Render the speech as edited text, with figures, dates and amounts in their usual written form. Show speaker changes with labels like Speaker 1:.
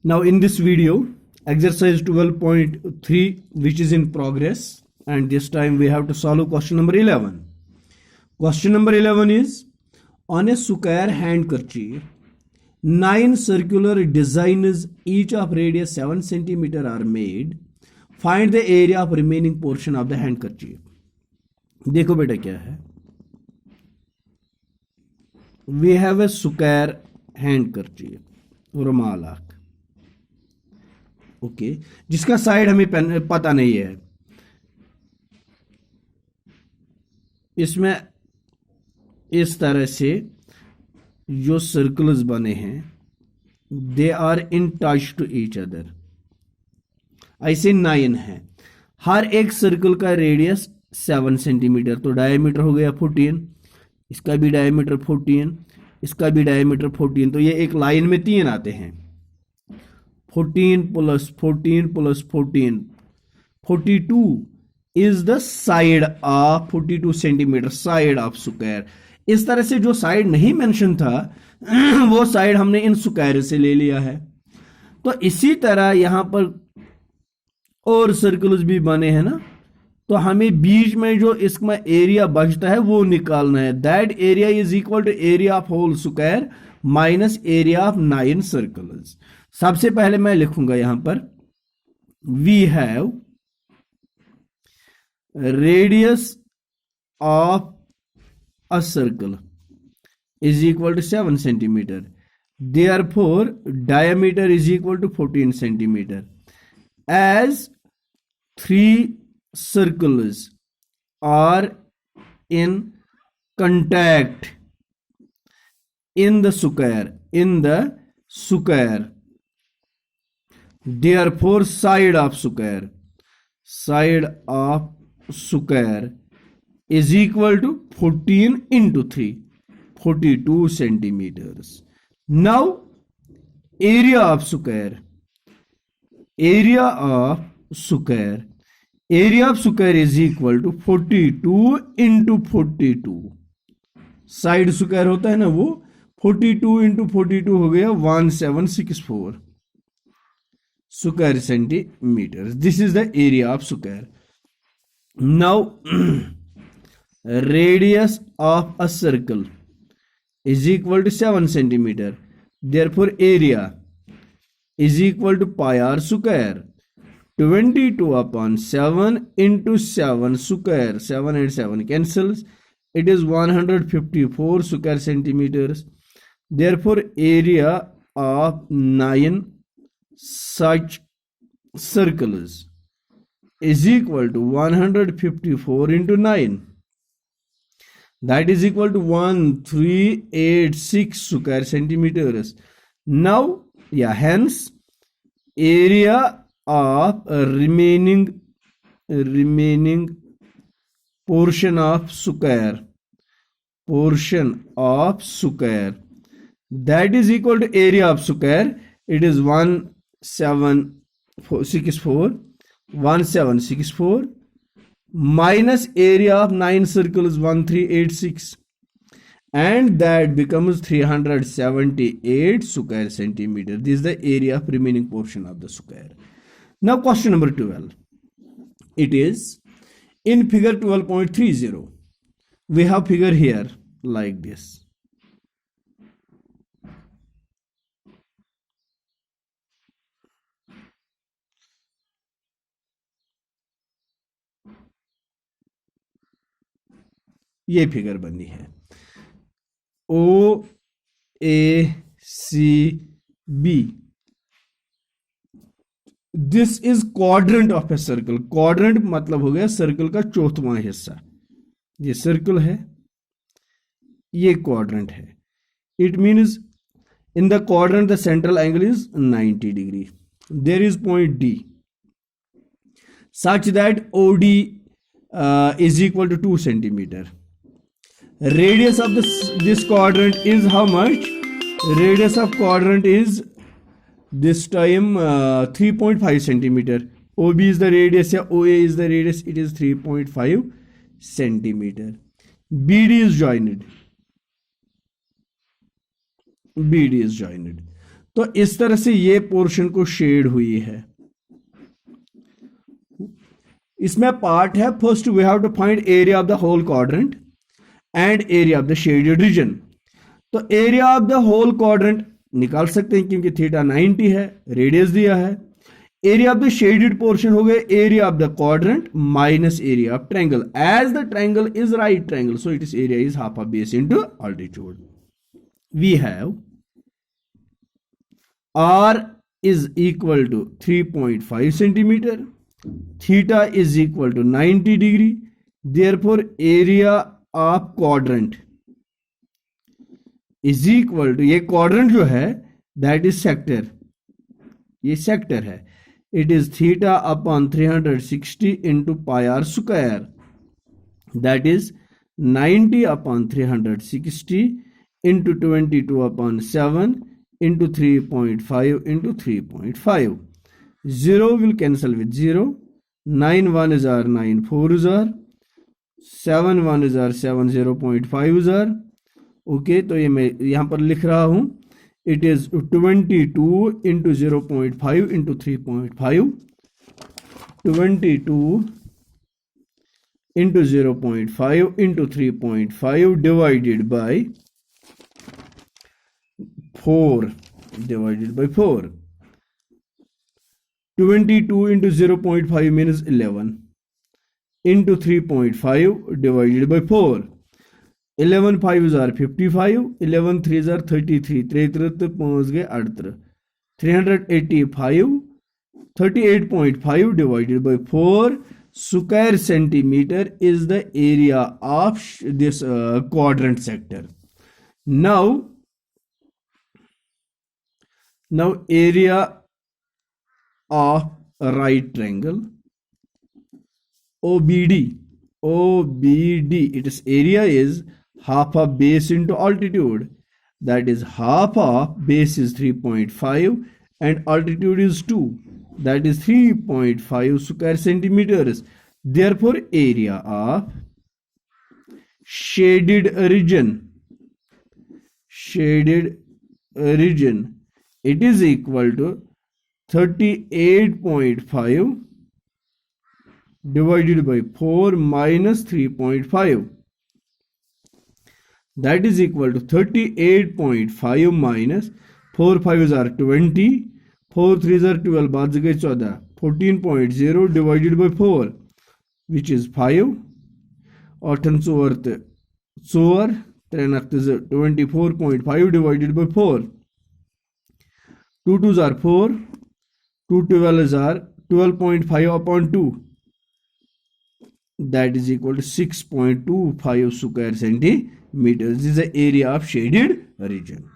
Speaker 1: Now in this video, exercise 12.3 which is in progress, and this time we have to solve question number 11. Question number 11 is, on a square handkerchief, 9 circular designs each of radius 7 cm are made. Find the area of remaining portion of the handkerchief. देखो बेटा क्या है, we have a square handkerchief, रुमाल आंख, okay, जिसका side हमें पता नहीं है. इसमें इस तरह से जो सर्कल्स बने हैं, they are in touch to each other. ऐसे 9 हैं. हर एक सर्कल का रेडियस 7 सेंटीमीटर, तो डायमीटर हो गया 14, इसका भी डायमीटर 14, इसका भी डायमीटर 14. तो ये एक लाइन में 3 आते हैं. 14 plus 14 plus 14, 42 is the side of 42 centimetre, side of square. इस तरह से जो साइड नहीं मेंशन था वो साइड हमने इन स्क्वायर से ले लिया है. तो इसी तरह यहां पर और सर्कल्स भी बने हैं ना, तो हमें बीच में जो इसमें एरिया बचता है वो निकालना है. That area is equal to area of whole square minus area of 9 circles. सबसे पहले मैं लिखूंगा यहां पर, we have radius of a circle is equal to 7 centimeter. Therefore, diameter is equal to 14 centimeter. As 3 circles are in contact in the square, therefore side of square is equal to 14 into 3, 42 centimeters. Now area of square is equal to 42 into 42. Side square होता है ना, वो 42 into 42 हो गया 1764 square centimeters. This is the area of square. Now radius of a circle is equal to 7 centimeter. Therefore area is equal to pi r square, 22 upon 7 into 7 square, 7 and 7 cancels, it is 154 square centimeters. Therefore area of 9 such circles is equal to 154 into 9, that is equal to 1386 square centimeters. Now hence area of remaining portion of square, that is equal to area of square. It is 1764 minus area of 9 circles 1386, and that becomes 378 square centimeter. This is the area of remaining portion of the square. Now question number 12, it is in figure 12.30. we have figure here like this. ये figure बनी है OACB. This is quadrant of a circle. Quadrant मतलब हो गया circle का चौथवां हिस्सा. ये circle है, ये क्वाड्रेंट है. It means in the quadrant the central angle is 90 degree. There is point D such that OD is equal to 2 centimeter. Radius of this quadrant is how much? Radius of quadrant is this time 3.5 centimeter. OB is the radius, या OA is the radius, it is 3.5 centimeter. BD is joined. तो इस तरह से ये portion को shade हुई है। इसमें पार्ट है, first we have to find area of the whole quadrant and area of the shaded region. तो area of the whole quadrant निकाल सकते हैं क्योंकि थीटा 90 है, रेडियस दिया है। Area of the shaded portion हो गए area of the quadrant minus area of triangle, as the triangle is right triangle so it is area is half of base into altitude. We have r is equal to 3.5 centimeter, theta is equal to 90 degree, therefore area of quadrant is equal to, ये quadrant जो है that is sector, ये sector है, it is theta upon 360 into pi r square, that is 90 upon 360 into 22 upon 7 into 3.5 into 3.5. 0 will cancel with 0. 9 1 is r, 9 4 is r, 7 1 is r, 7 0.5 is r. Okay, तो ये मैं यहाँ पर लिख रहा हूँ, it is 22 into 0.5 into 3.5, 22 into 0.5 into 3.5 divided by 4 divided by 4. 22 into 0.5 means 11 into 3.5 divided by 4. 11 5s are 55, 11 3s are 33, 33 5 गए 38, 385, 38.5 divided by 4 square centimeter is the area of this quadrant sector. Now area of a right triangle OBD, its area is half of base into altitude, that is half of base is 3.5 and altitude is 2, that is 3.5 square centimeters. Therefore area of shaded region it is equal to 38.5 divided by 4 minus 3.5, that is equal to 38.5 minus 4 5s are 20, 4 3s are 12, बाद गए 14, 14.0 divided by 4 which is 5 और 10 4 24.5 divided by 4, 2 2s are 4, 2 12s are 12.5 upon 2, that is equal to 6.25 square centimeters. This is the area of shaded region.